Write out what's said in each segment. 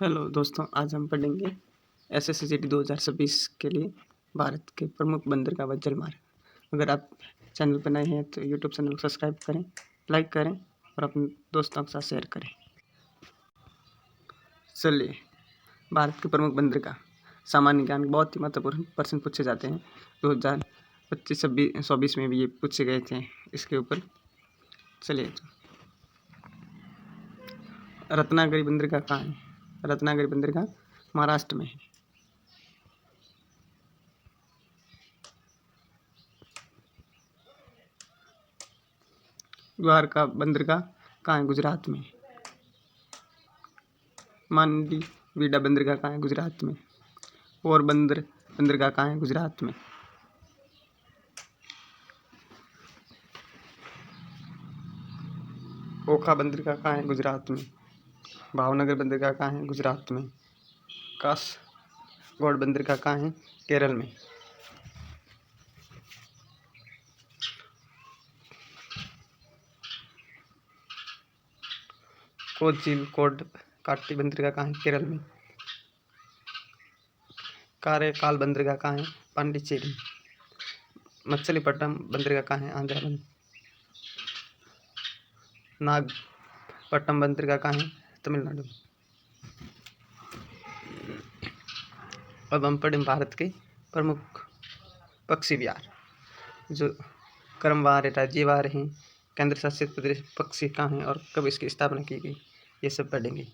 Hello दोस्तों, आज हम पढ़ेंगे SSCGD 2026 के लिए भारत के प्रमुख बंदरगाह जलमार्ग। अगर आप चैनल पर नए हैं तो यूट्यूब चैनल को सब्सक्राइब करें, लाइक करें और अपने दोस्तों के साथ शेयर करें। चलिए, भारत के प्रमुख बंदरगाह। सामान्य ज्ञान के बहुत ही महत्वपूर्ण प्रश्न पूछे जाते हैं। 2025-26 में भी ये पूछे गए थे इसके ऊपर। चलिए, रत्नागिरी बंदरगाह कहाँ है? रत्नागिरी बंदरगाह महाराष्ट्र में है। द्वारका बंदरगाह कहाँ है? गुजरात में। मांडी वीडा बंदरगाह कहाँ है? गुजरात में। पोरबंदर बंदरगाह कहाँ है? गुजरात में। ओखा बंदरगाह कहाँ है? गुजरात में। भावनगर बंदरगाह कहाँ है? गुजरात में। कासगोड बंदरगाह कहाँ है? केरल में। कोझिकोड काटी बंदरगाह कहाँ है? केरल में। कारेकाल बंदरगाह कहाँ है? पांडिचेरी। मछलीपट्टनम बंदरगाह कहाँ है? आंध्र में। नागपट्टनम बंदरगाह कहाँ है? तमिलनाडु। अब हम पढ़ें भारत के प्रमुख पक्षी विहार, जो क्रमवार, राज्यवार हैं, केंद्र शासित प्रदेश पक्षी कहाँ हैं और कब इसकी स्थापना की गई, ये सब पढ़ेंगे।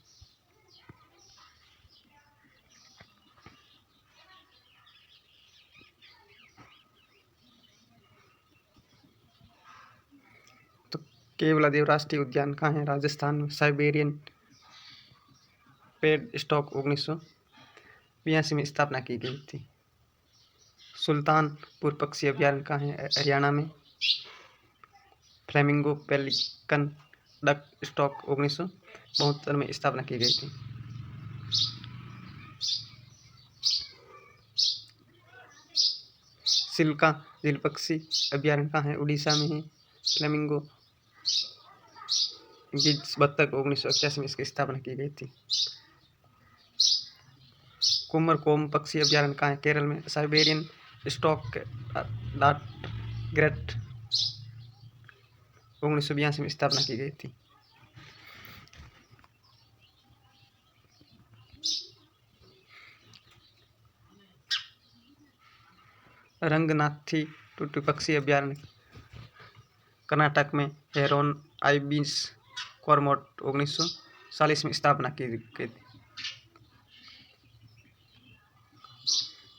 तो केवलादेव राष्ट्रीय उद्यान कहाँ है? राजस्थान में। साइबेरियन पेड स्टॉक 1982 में स्थापना की गई थी। सुल्तानपुर पक्षी अभयारण्य कहाँ है? हरियाणा में। फ्लेमिंगो पेलिकन डक स्टॉक 1972 में स्थापना की गई थी। सिल्का झील पक्षी अभयारण्य कहाँ है? उड़ीसा में है। फ्लेमिंगो गिज बत्तख 1981 में इसकी स्थापना की गई थी। कुमरकोम पक्षी अभयारण्य कहाँ है? केरल में। साइबेरियन स्टॉक डाट ग्रेट 1982 में स्थापना की गई थी। रंगनाथी टूटू पक्षी अभयारण्य कर्नाटक में। हेरोन आइबिस कॉर्मोट 1940 में स्थापना की गई थी।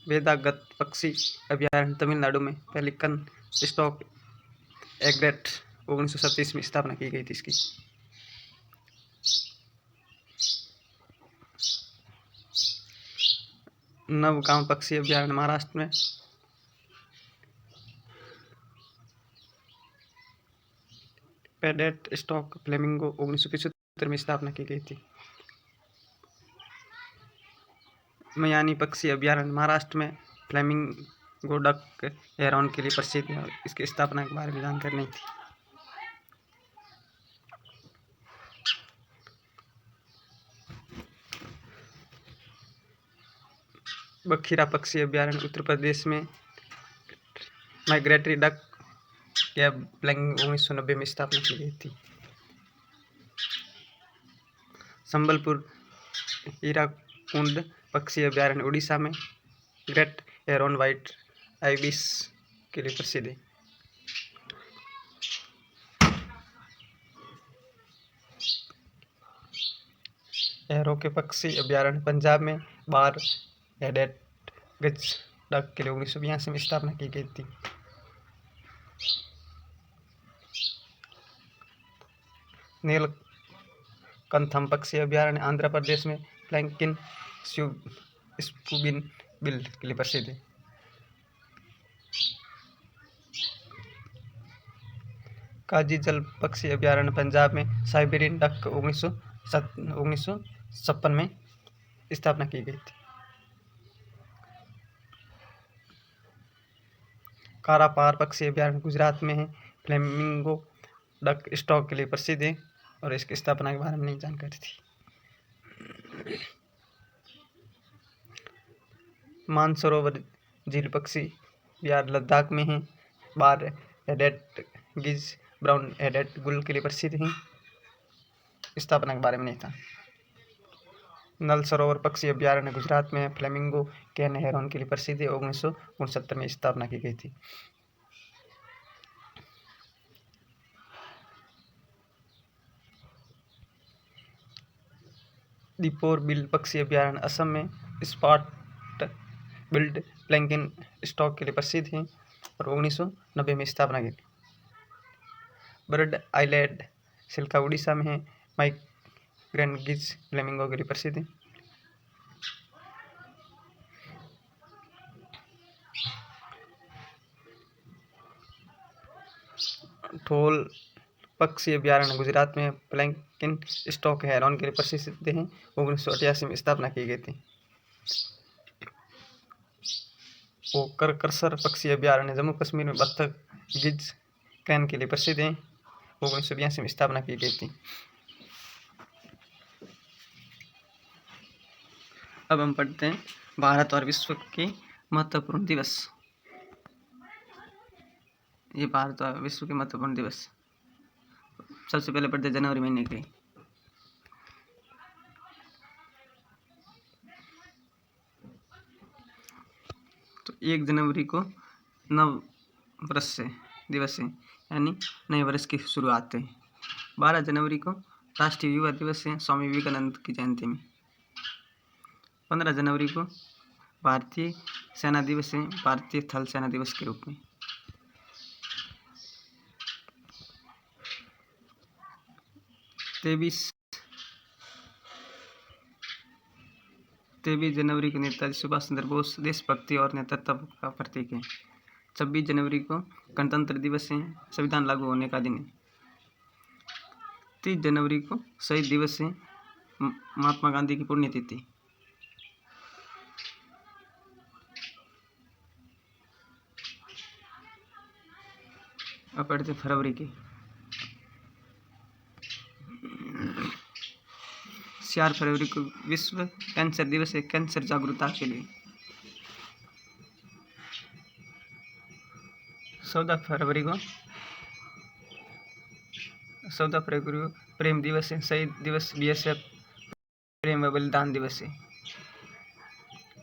वेदागत पक्षी अभयारण्य तमिलनाडु में। पेलिकन स्टॉक एग्रेट 1937 में स्थापना की गई थी इसकी। नवगांव पक्षी अभयारण्य महाराष्ट्र में। पेडेट स्टॉक फ्लेमिंगो 1975 में स्थापना की गई थी। मयानी पक्षी अभयारण्य महाराष्ट्र में। फ्लेमिंगो डक हेरॉन के लिए प्रसिद्ध है और इसकी स्थापना के बारे में जानकारी नहीं थी। बखीरा पक्षी अभयारण्य उत्तर प्रदेश में। माइग्रेटरी डक या फ्लेमिंगो 1990 में स्थापना की गई थी। संबलपुर हीराकुंड पक्षी अभयारण्य उड़ीसा में। ग्रेट हेरॉन व्हाइट आइबिस के लिए प्रसिद्ध है। एरो के पक्षी अभयारण्य पंजाब में। बार हेडेड गज डक के लिए 1982 में स्थापना की गई थी। नीलकंठम पक्षी अभयारण्य आंध्र प्रदेश में। फ्लैंकिन स्पूबिन बिल के लिए प्रसिद्ध है। काजी जल पक्षी अभयारण्य पंजाब में। साइबेरियन डक 1956 में स्थापना की गई थी। कारापार पक्षी अभयारण्य गुजरात में है। फ्लेमिंगो डक स्टॉक के लिए प्रसिद्ध है और इसकी स्थापना के बारे में नहीं जानकारी थी। मानसरोवर झील पक्षी विहार लद्दाख में है। बार हेडेड गिज ब्राउन हेडेड गुल के लिए प्रसिद्ध है। स्थापना के बारे में नहीं था। नल सरोवर पक्षी अभ्यारण्य गुजरात में है। फ्लेमिंगो कैन हेरॉन के लिए प्रसिद्ध है। 1969 में स्थापना की गई थी। दीपोर बिल पक्षी अभ्यारण्य असम में स्पॉट बिल्ड प्लैंकिन स्टॉक के लिए प्रसिद्ध है और 1990 में स्थापना की। बर्ड आइलैंड सिल्का उड़ीसा में है। माइग्रेंट गिज फ्लेमिंगो के लिए प्रसिद्ध है। ढोल पक्षी अभ्यारण्य गुजरात में प्लैंकिन स्टॉक हेरॉन के लिए प्रसिद्ध है। 1988 में स्थापना की गई थी। करसर पक्षी अभ्यारण्य जम्मू कश्मीर में बत्तख गिज क्रैन के लिए प्रसिद्ध है। 1982 में स्थापना की गई थी। अब हम पढ़ते हैं भारत और विश्व के महत्वपूर्ण दिवस। ये भारत और विश्व के महत्वपूर्ण दिवस। सबसे पहले पढ़ते हैं जनवरी महीने के। तो 1 जनवरी को नव वर्ष दिवस है, यानी नए वर्ष की शुरुआत है। 12 जनवरी को राष्ट्रीय युवा दिवस है, स्वामी विवेकानंद की जयंती में। 15 जनवरी को भारतीय सेना दिवस है, भारतीय थल सेना दिवस के रूप में। 23 जनवरी को नेताजी सुभाष चंद्र बोस देशभक्ति और नेतृत्व का प्रतीक है। 26 जनवरी को गणतंत्र दिवस है, संविधान लागू होने का दिन है। 30 जनवरी को शहीद दिवस है, महात्मा गांधी की पुण्यतिथि। अब पढ़ते फरवरी की। 4 फरवरी को विश्व कैंसर दिवस है, कैंसर जागरूकता के लिए। 14 फरवरी को प्रेम दिवस है, शहीद दिवस BSF प्रेम व बलिदान दिवस है।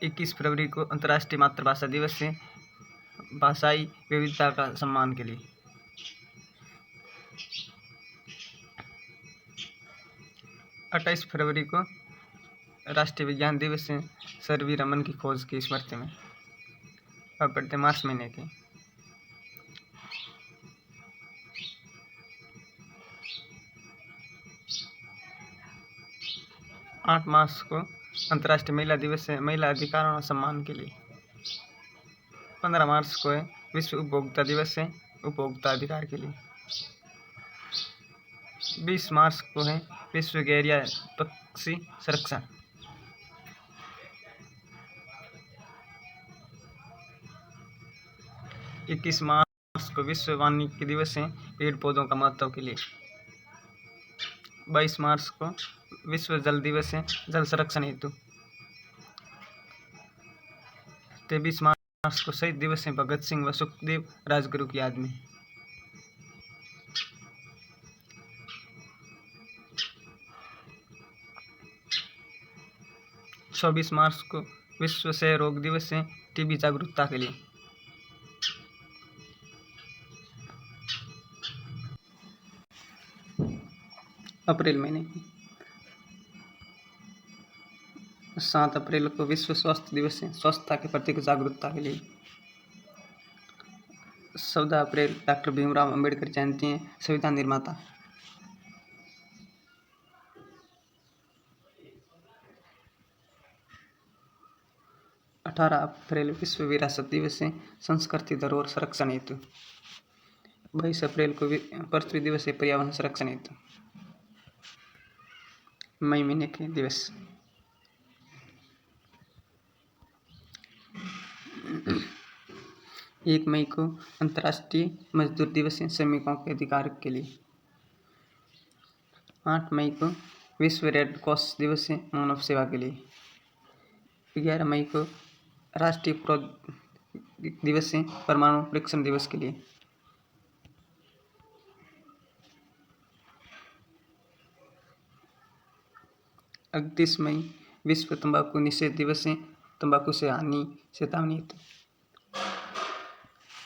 21 फरवरी को अंतर्राष्ट्रीय मातृभाषा दिवस है, भाषाई विविधता का सम्मान के लिए। 28 फरवरी को राष्ट्रीय विज्ञान दिवस है, सर वी रमन की खोज की स्मृति में। अब पढ़ते मार्च महीने के। 8 मार्च को अंतर्राष्ट्रीय महिला दिवस है, महिला अधिकारों और सम्मान के लिए। 15 मार्च को है विश्व उपभोक्ता दिवस है, उपभोक्ता अधिकार के लिए। 20 मार्च को है विश्व गैरिया पक्षी संरक्षण। 21 मार्च को विश्व वानिकी दिवस है, पेड़ पौधों का महत्व के लिए। 22 मार्च को विश्व जल दिवस है, जल संरक्षण हेतु। 23 मार्च को शहीद दिवस है, भगत सिंह व सुखदेव राजगुरु की याद में। 24 मार्च को विश्व क्षय रोग दिवस है, TB जागरूकता के लिए। अप्रैल महीने की 7 अप्रैल को विश्व स्वास्थ्य दिवस है, स्वच्छता के प्रति जागरूकता के लिए। 14 अप्रैल डॉक्टर भीमराव अंबेडकर जयंती है, संविधान निर्माता। 18 अप्रैल विश्व विरासत दिवस है, संस्कृति धरोहर संरक्षण हेतु। 22 अप्रैल को पृथ्वी दिवस है, पर्यावरण संरक्षण हेतु। मई महीने के दिवस 1 मई को अंतर्राष्ट्रीय मजदूर दिवस है, श्रमिकों के अधिकार के लिए। 8 मई को विश्व रेड क्रॉस दिवस है, मानव सेवा के लिए। 11 मई को राष्ट्रीय प्रौद्योगिकी दिवस है परमाणु परीक्षण दिवस के लिए। 31 मई विश्व तंबाकू निषेध दिवस है तंबाकू से हानि चेतावनी हेतु।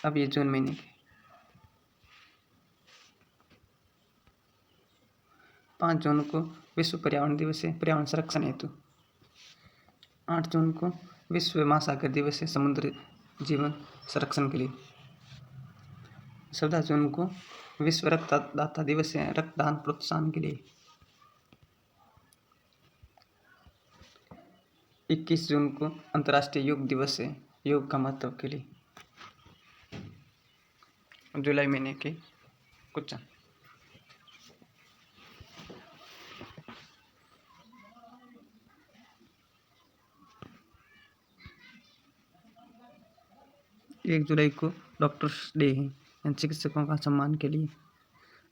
अब ये जून महीने के 5 जून को विश्व पर्यावरण दिवस है पर्यावरण संरक्षण हेतु। 8 जून को विश्व महासागर दिवस है समुद्र जीवन संरक्षण के लिए। 14 जून को विश्व रक्तदाता दिवस है रक्तदान प्रोत्साहन के लिए। 21 जून को अंतर्राष्ट्रीय योग दिवस है योग का महत्व के लिए। जुलाई महीने के कुछ 1 जुलाई को डॉक्टर्स डे है चिकित्सकों का सम्मान के लिए।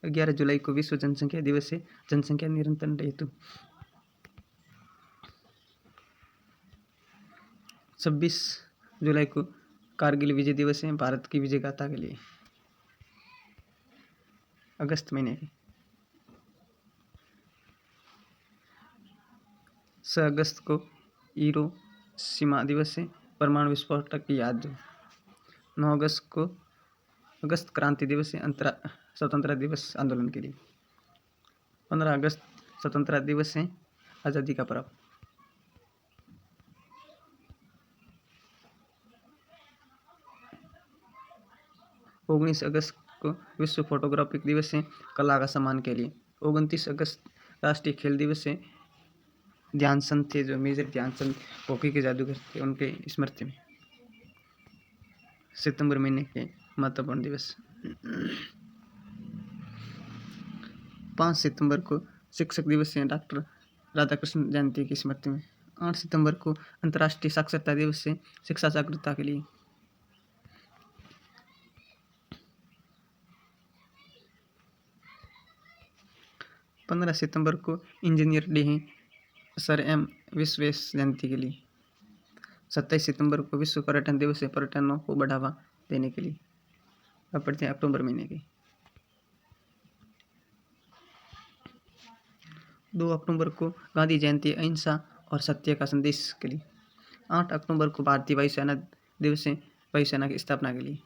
11 जुलाई को विश्व जनसंख्या दिवस है जनसंख्या नियंत्रण हेतु। 26 जुलाई को कारगिल विजय दिवस है भारत की विजय गाथा के लिए। अगस्त महीने के 6 अगस्त को हिरोशिमा दिवस है परमाणु विस्फोटक की याद। 9 अगस्त को अगस्त क्रांति दिवस है स्वतंत्रता दिवस आंदोलन के लिए। 15 अगस्त स्वतंत्रता दिवस है आज़ादी का पर्व। 19 अगस्त को विश्व फोटोग्राफी दिवस है कला का सम्मान के लिए। 29 अगस्त राष्ट्रीय खेल दिवस है ध्यानचंद थे जो मेजर ध्यानचंद हॉकी के जादूगर थे उनके स्मृति में। सितंबर महीने के महत्वपूर्ण दिवस 5 सितंबर को शिक्षक दिवस है डॉक्टर राधाकृष्ण जयंती की स्मृति में। 8 सितंबर को अंतर्राष्ट्रीय साक्षरता दिवस है शिक्षा जागरूकता के लिए। 15 सितंबर को इंजीनियर डे है सर एम विश्वेश्वरैया जयंती के लिए। 27 सितंबर को विश्व पर्यटन दिवस है पर्यटनों को बढ़ावा देने के लिए। अब पढ़ते हैं अक्टूबर महीने के 2 अक्टूबर को गांधी जयंती अहिंसा और सत्य का संदेश के लिए। 8 अक्टूबर को भारतीय वायुसेना दिवस है वायुसेना की स्थापना के लिए।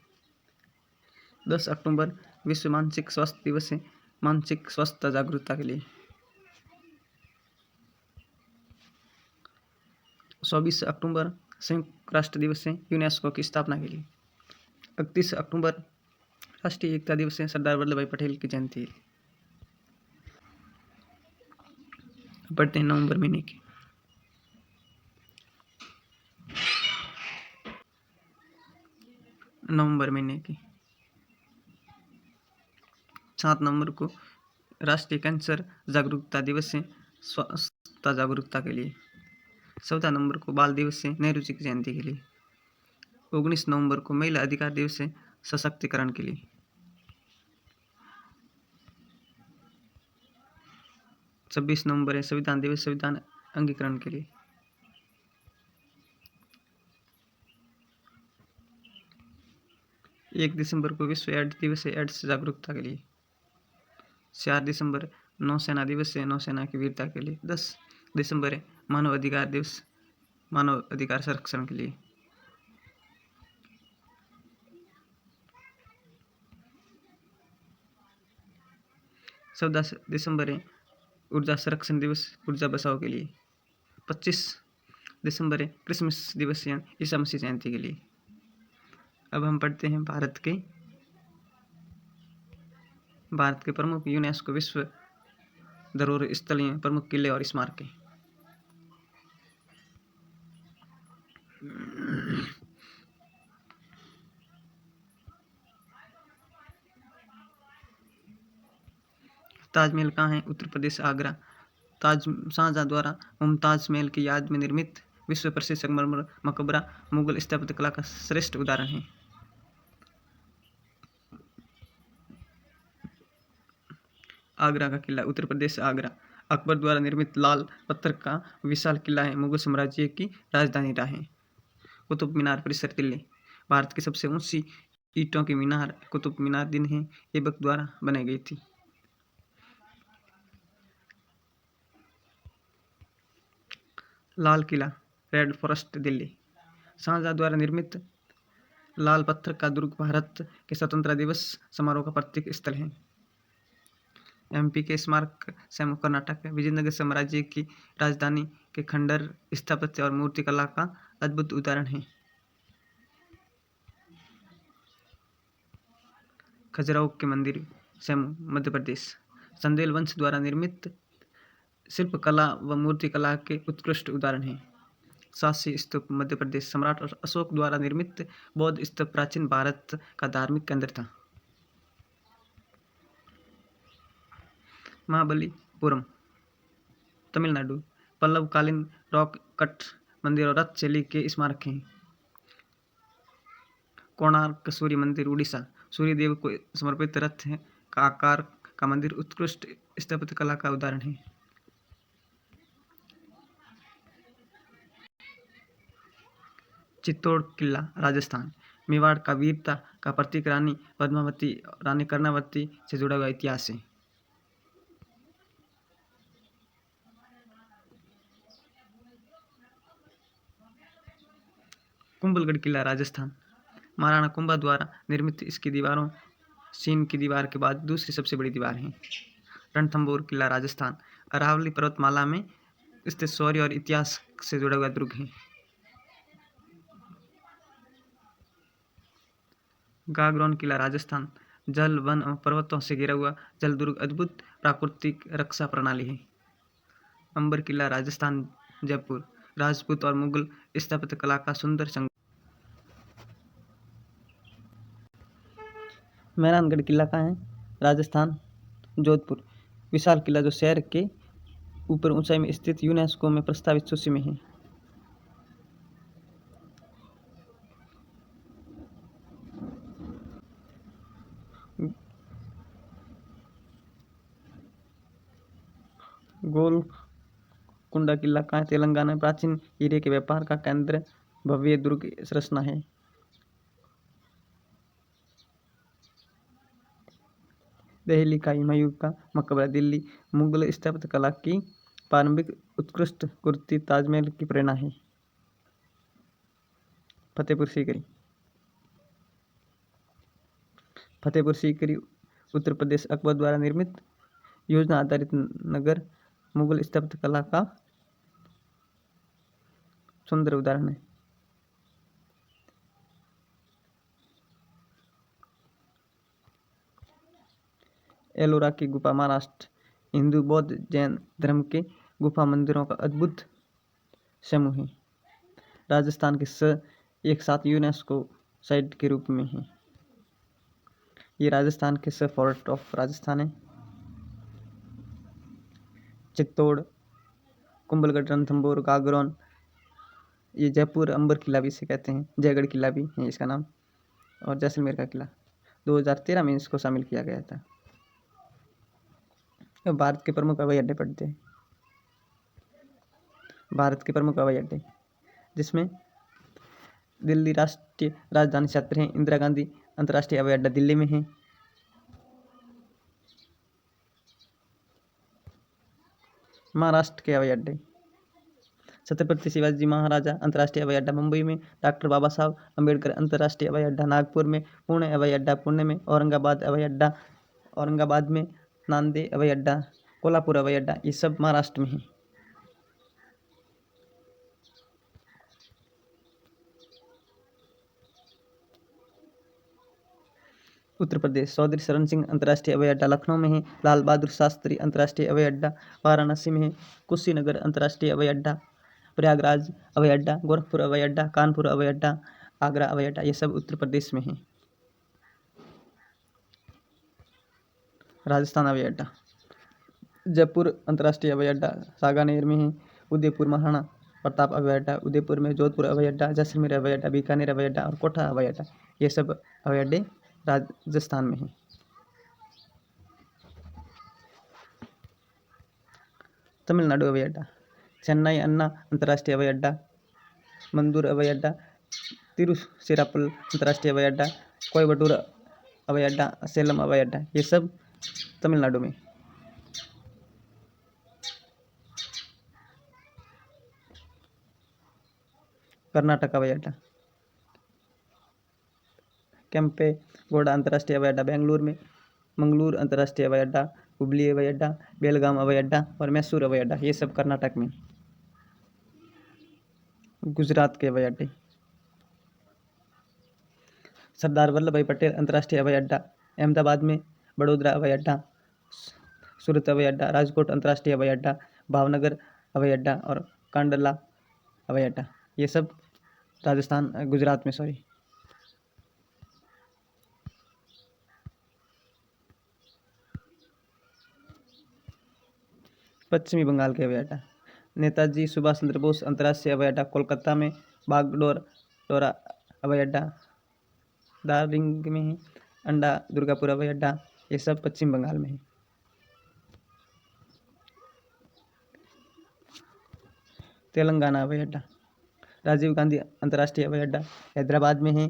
10 अक्टूबर विश्व मानसिक स्वास्थ्य दिवस है मानसिक स्वास्थ्य जागरूकता के लिए। 24 अक्टूबर संयुक्त राष्ट्र दिवस है यूनेस्को की स्थापना के लिए। 31 अक्टूबर राष्ट्रीय एकता दिवस है सरदार वल्लभ भाई पटेल की जयंती। पढ़ते हैं नवंबर महीने की 7 नवंबर को राष्ट्रीय कैंसर जागरूकता दिवस है स्वास्थ्य जागरूकता के लिए। 14 नवंबर को बाल दिवस है नेहरू जी की जयंती के लिए। 19 नवंबर को महिला अधिकार दिवस है सशक्तिकरण के लिए। 26 नवंबर है संविधान दिवस संविधान अंगीकरण के लिए। 1 दिसंबर को विश्व एड्स दिवस है एड्स जागरूकता के लिए। 4 दिसंबर नौसेना दिवस है नौसेना की वीरता के लिए। 10 दिसंबर है मानव अधिकार दिवस मानव अधिकार संरक्षण के लिए। 14 दिसंबर है ऊर्जा संरक्षण दिवस ऊर्जा बचाव के लिए। 25 दिसंबर है क्रिसमस दिवस या ईसा मसीह जयंती के लिए। अब हम पढ़ते हैं भारत के प्रमुख यूनेस्को विश्व धरोहर स्थल प्रमुख किले और स्मारक। ताजमहल कहाँ है उत्तर प्रदेश आगरा। शाहजहां द्वारा मुमताज महल की याद में निर्मित विश्व प्रसिद्ध संगमरमर मकबरा मुगल स्थापत्य कला का श्रेष्ठ उदाहरण है। आगरा का किला उत्तर प्रदेश आगरा अकबर द्वारा निर्मित लाल पत्थर का विशाल किला है मुगल साम्राज्य की राजधानी रहा है। कुतुब मीनार परिसर दिल्ली। भारत की सबसे ऊंची ईंटों की मीनार कुतुब मीनार दिल्ली ऐबक द्वारा बनाई गई थी। Lal Qila red forest Delhi. शाहजहां द्वारा निर्मित लाल पत्थर का दुर्ग भारत के स्वतंत्रता दिवस समारोह का प्रतीक स्थल है। एमपी के स्मारक सैमू कर्नाटक विजयनगर साम्राज्य की राजधानी के खंडर स्थापत्य और मूर्तिकला का अद्भुत उदाहरण है। खजुराहो के मंदिर सैमू मध्य प्रदेश चंदेल वंश द्वारा निर्मित शिल्पकला व मूर्तिकला के उत्कृष्ट उदाहरण हैं। शासी स्तूप मध्य प्रदेश सम्राट अशोक द्वारा निर्मित बौद्ध स्तूप प्राचीन भारत का धार्मिक केंद्र था। महाबलीपुरम तमिलनाडु पल्लवकालीन रॉक कट मंदिर और रथ शैली के स्मारक हैं। कोणार्क सूर्य मंदिर उड़ीसा सूर्य देव को समर्पित रथ का आकार का मंदिर उत्कृष्ट स्थापत्य कला का उदाहरण है। चित्तौड़ किला राजस्थान मेवाड़ का वीरता का प्रतीक रानी पद्मावती रानी कर्णावती से जुड़ा हुआ इतिहास है। कुंभलगढ़ किला राजस्थान महाराणा कुंभा द्वारा निर्मित इसकी दीवारों चीन की दीवार के बाद दूसरी सबसे बड़ी दीवार है। रणथंभौर किला राजस्थान अरावली पर्वतमाला में स्थित शौर्य और इतिहास से जुड़ा हुआ दुर्ग है। गागरोन किला राजस्थान जल वन और पर्वतों से घिरा हुआ जल दुर्ग अद्भुत प्राकृतिक रक्षा प्रणाली है। अंबर किला राजस्थान जयपुर राजपूत और मुगल स्थापत्य कला का सुंदर संगम। मेहरानगढ़ किला कहाँ है? राजस्थान जोधपुर विशाल किला जो शहर के ऊपर ऊंचाई में स्थित यूनेस्को में प्रस्तावित सूची में है। गोलकुंडा किला कहाँ है? तेलंगाना प्राचीन हीरे के व्यापार का केंद्र भव्य दुर्ग संरचना है। दिल्ली का हुमायूं का मकबरा दिल्ली मुगल स्थापत्य कला की प्रारंभिक उत्कृष्ट कृति ताजमहल की प्रेरणा है। फतेहपुर सीकरी फतेहपुर सीकरी उत्तर प्रदेश अकबर द्वारा निर्मित योजना आधारित नगर मुगल स्थापत्य कला का सुंदर उदाहरण है। एलोरा की गुफा महाराष्ट्र हिंदू बौद्ध जैन धर्म के गुफा मंदिरों का अद्भुत समूह है। राजस्थान के एक साथ यूनेस्को साइट के रूप में है। ये राजस्थान के फोर्ट ऑफ राजस्थान है। चित्तौड़ कुंभलगढ़ रणथंभौर गागरोन ये जयपुर अंबर किला भी इसे कहते हैं। जयगढ़ किला भी है इसका नाम। और जैसलमेर का किला 2013 में इसको शामिल किया गया था। भारत के प्रमुख हवाई अड्डे पड़ते हैं। भारत के प्रमुख हवाई अड्डे जिसमें दिल्ली राष्ट्रीय राजधानी क्षेत्र है। इंदिरा गांधी अंतर्राष्ट्रीय हवाई अड्डा दिल्ली में है। महाराष्ट्र के हवाई अड्डे छत्रपति शिवाजी महाराजा अंतर्राष्ट्रीय हवाई अड्डा मुंबई में, डॉक्टर बाबा साहब अम्बेडकर अंतर्राष्ट्रीय हवाई अड्डा नागपुर में, पुणे हवाई अड्डा पुणे में, औरंगाबाद हवाई अड्डा औरंगाबाद में, नांदेड़ हवाई अड्डा कोल्हापुर हवाई अड्डा ये सब महाराष्ट्र में है। उत्तर प्रदेश चौधरी चरण सिंह अंतर्राष्ट्रीय हवाई अड्डा लखनऊ में है। लाल बहादुर शास्त्री अंतर्राष्ट्रीय हवाई अड्डा वाराणसी में है। कुशीनगर अंतर्राष्ट्रीय हवाई अड्डा, प्रयागराज हवाई अड्डा, गोरखपुर हवाई अड्डा, कानपुर हवाई अड्डा, आगरा हवाई अड्डा ये सब उत्तर प्रदेश में है। राजस्थान हवाई अड्डा जयपुर अंतर्राष्ट्रीय हवाई अड्डा सागानेर में है। उदयपुर महाराणा प्रताप हवाई अड्डा उदयपुर में, जोधपुर हवाई अड्डा, जैसलमेर हवाई अड्डा, बीकानेर हवाई अड्डा और कोटा हवाई अड्डा ये सब हवाई अड्डे राजस्थान में है। तमिलनाडु हवाई अड्डा चेन्नई अन्ना अंतर्राष्ट्रीय हवाई अड्डा, मंदूर हवाई अड्डा, तिरुचिरापल्ली अंतर्राष्ट्रीय हवाई अड्डा, कोयम्बटूर हवाई अड्डा, सेलम हवाई अड्डा, ये सब तमिलनाडु में। कर्नाटक हवाई अड्डा, केम्पेगौड़ा अंतर्राष्ट्रीय हवाई अड्डा बेंगलुरु में, मंगलूर अंतर्राष्ट्रीय हवाई अड्डा, हुबली हवाई अड्डा, बेलगाम हवाई अड्डा और मैसूर हवाई अड्डा, ये सब कर्नाटक में। गुजरात के हवाई अड्डे, सरदार वल्लभ भाई पटेल अंतर्राष्ट्रीय हवाई अड्डा अहमदाबाद में, बड़ोदरा हवाई अड्डा, सूरत हवाई अड्डा, राजकोट अंतर्राष्ट्रीय हवाई अड्डा, भावनगर हवाई अड्डा और कांडला हवाई अड्डा, ये सब राजस्थान गुजरात में सॉरी। पश्चिमी बंगाल के हवाई अड्डा, नेताजी सुभाष चंद्र बोस अंतर्राष्ट्रीय हवाई अड्डा कोलकाता में, बागडोरा हवाई अड्डा दार्जिलिंग में है, अंडा दुर्गापुर हवाई अड्डा, ये सब पश्चिम बंगाल में है। तेलंगाना हवाई अड्डा, राजीव गांधी अंतर्राष्ट्रीय हवाई अड्डा हैदराबाद में है,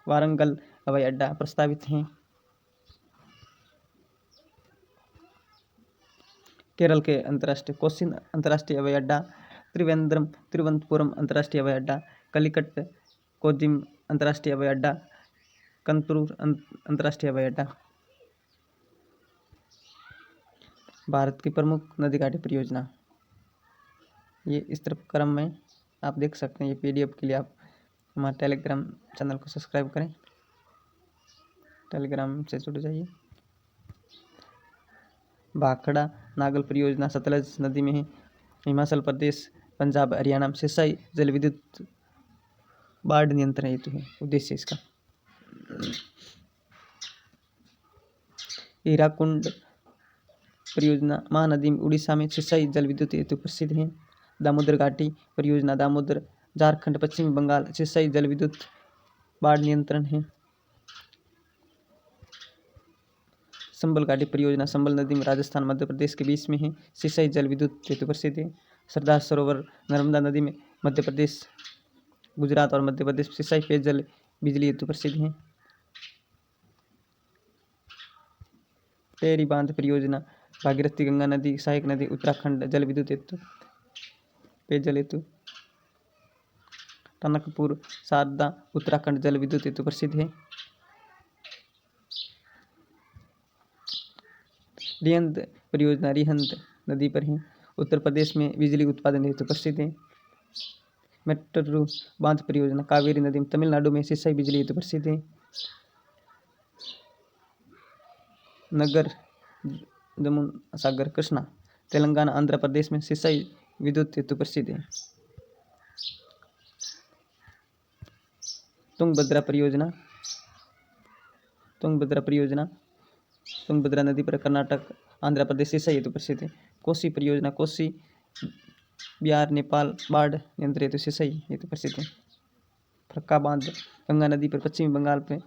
वारंगल हवाई अड्डा प्रस्तावित है। केरल के अंतर्राष्ट्रीय कोच्चि अंतर्राष्ट्रीय हवाई अड्डा, तिरुवनंतपुरम अंतर्राष्ट्रीय हवाई अड्डा, कलिकट कोजिम अंतर्राष्ट्रीय हवाई अड्डा, कंतूर अंतर्राष्ट्रीय हवाई अड्डा। भारत की प्रमुख नदी घाटी परियोजना, ये इस तरफ क्रम में आप देख सकते हैं। ये PDF के लिए आप हमारे टेलीग्राम चैनल को सब्सक्राइब करें, टेलीग्राम से जुड़ जाइए। भाखड़ा नागल परियोजना सतलज नदी में है, हिमाचल प्रदेश, पंजाब, हरियाणा में सिंचाई जल विद्युत बाढ़ नियंत्रण हेतु है उद्देश्य इसका। हीराकुंड परियोजना महानदी में उड़ीसा में सिंचाई जल विद्युत हेतु प्रसिद्ध है। दामोदर घाटी परियोजना दामोदर, झारखंड, पश्चिम बंगाल, सिंचाई जल विद्युत बाढ़ नियंत्रण है। संबल घाटी परियोजना संबल नदी में राजस्थान मध्य प्रदेश के बीच में है, सिंचाई जल विद्युत हेतु प्रसिद्ध है। सरदार सरोवर नर्मदा नदी में मध्य प्रदेश, गुजरात और मध्य प्रदेश सिंचाई पेयजल बिजली हेतु प्रसिद्ध है। टेहरी बांध परियोजना भागीरथी गंगा नदी, सहायक नदी, उत्तराखंड, जल विद्युत हेतु पेयजल हेतु। टनकपुर शारदा उत्तराखंड जल विद्युत हेतु प्रसिद्ध है। रिहंद परियोजना रिहंद नदी पर है, उत्तर प्रदेश में बिजली उत्पादन हेतु प्रसिद्ध है। मेट्टरू बांध परियोजना कावेरी नदी में तमिलनाडु में सिंचाई बिजली हेतु प्रसिद्ध है। नगर जमुना सागर कृष्णा तेलंगाना आंध्र प्रदेश में सिंचाई विद्युत हेतु प्रसिद्ध है। तुंगभद्रा परियोजना तुंगभद्रा नदी पर कर्नाटक आंध्र प्रदेश सिंचाई हेतु प्रसिद्ध है। कोसी परियोजना कोसी बिहार नेपाल बाढ़ नियंत्रण हेतु सिंचाई हेतु प्रसिद्ध है। फरक्का बांध गंगा नदी पर पश्चिमी बंगाल में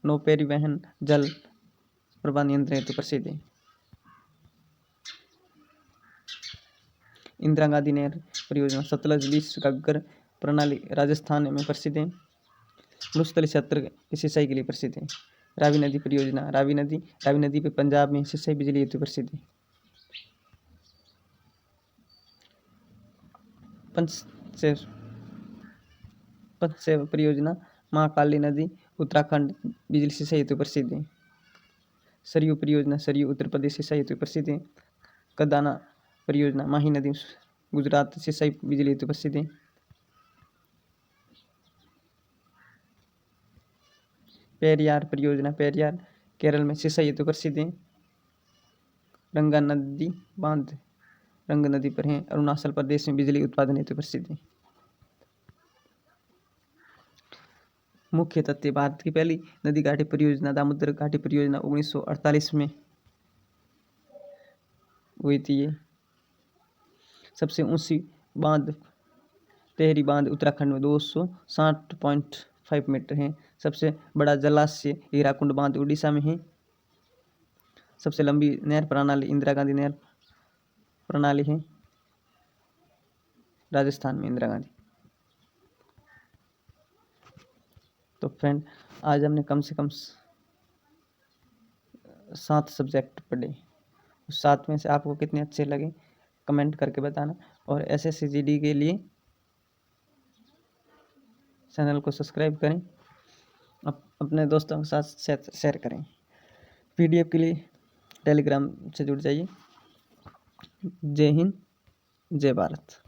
नौ परिवहन जल प्रवाह नियंत्रण हेतु प्रसिद्ध है। इंदिरा गांधी नहर परियोजना सतलज बीस घग्गर प्रणाली राजस्थान में प्रसिद्ध है। मरुस्थलीय क्षेत्र की सिंचाई के लिए प्रसिद्ध है। रावी नदी परियोजना रावी नदी पे पंजाब में सिंचाई बिजली हेतु प्रसिद्ध है। पंचसेव परियोजना महाकाली नदी उत्तराखंड बिजली सिंचाई हेतु प्रसिद्ध है। सरयू परियोजना सरयू उत्तर प्रदेश सिंचाई हेतु प्रसिद्ध है। कदाना परियोजना माही नदी गुजरात सिंचाई बिजली हेतु प्रसिद्ध है। पेरियार परियोजना पेरियार केरल में सिंचाई हेतु प्रसिद्ध है। रंगा नदी बांध रंग नदी पर है, अरुणाचल प्रदेश में बिजली उत्पादन हेतु प्रसिद्ध है। मुख्य तथ्य भारत की पहली नदी घाटी परियोजना दामोदर घाटी परियोजना 1948 में हुई थी। ये सबसे ऊंची बांध टेहरी बांध उत्तराखंड में 260.5 मीटर है। सबसे बड़ा जलाशय हीराकुंड बांध उड़ीसा में है। सबसे लंबी नहर प्रणाली इंदिरा गांधी नहर प्रणाली है, राजस्थान में इंदिरा गांधी। तो फ्रेंड आज हमने कम से कम 7 सब्जेक्ट पढ़े। उस 7 में से आपको कितने अच्छे लगे कमेंट करके बताना, और SSC GD के लिए चैनल को सब्सक्राइब करें, अपने दोस्तों के साथ शेयर करें। PDF के लिए टेलीग्राम से जुड़ जाइए। जय हिंद, जय भारत।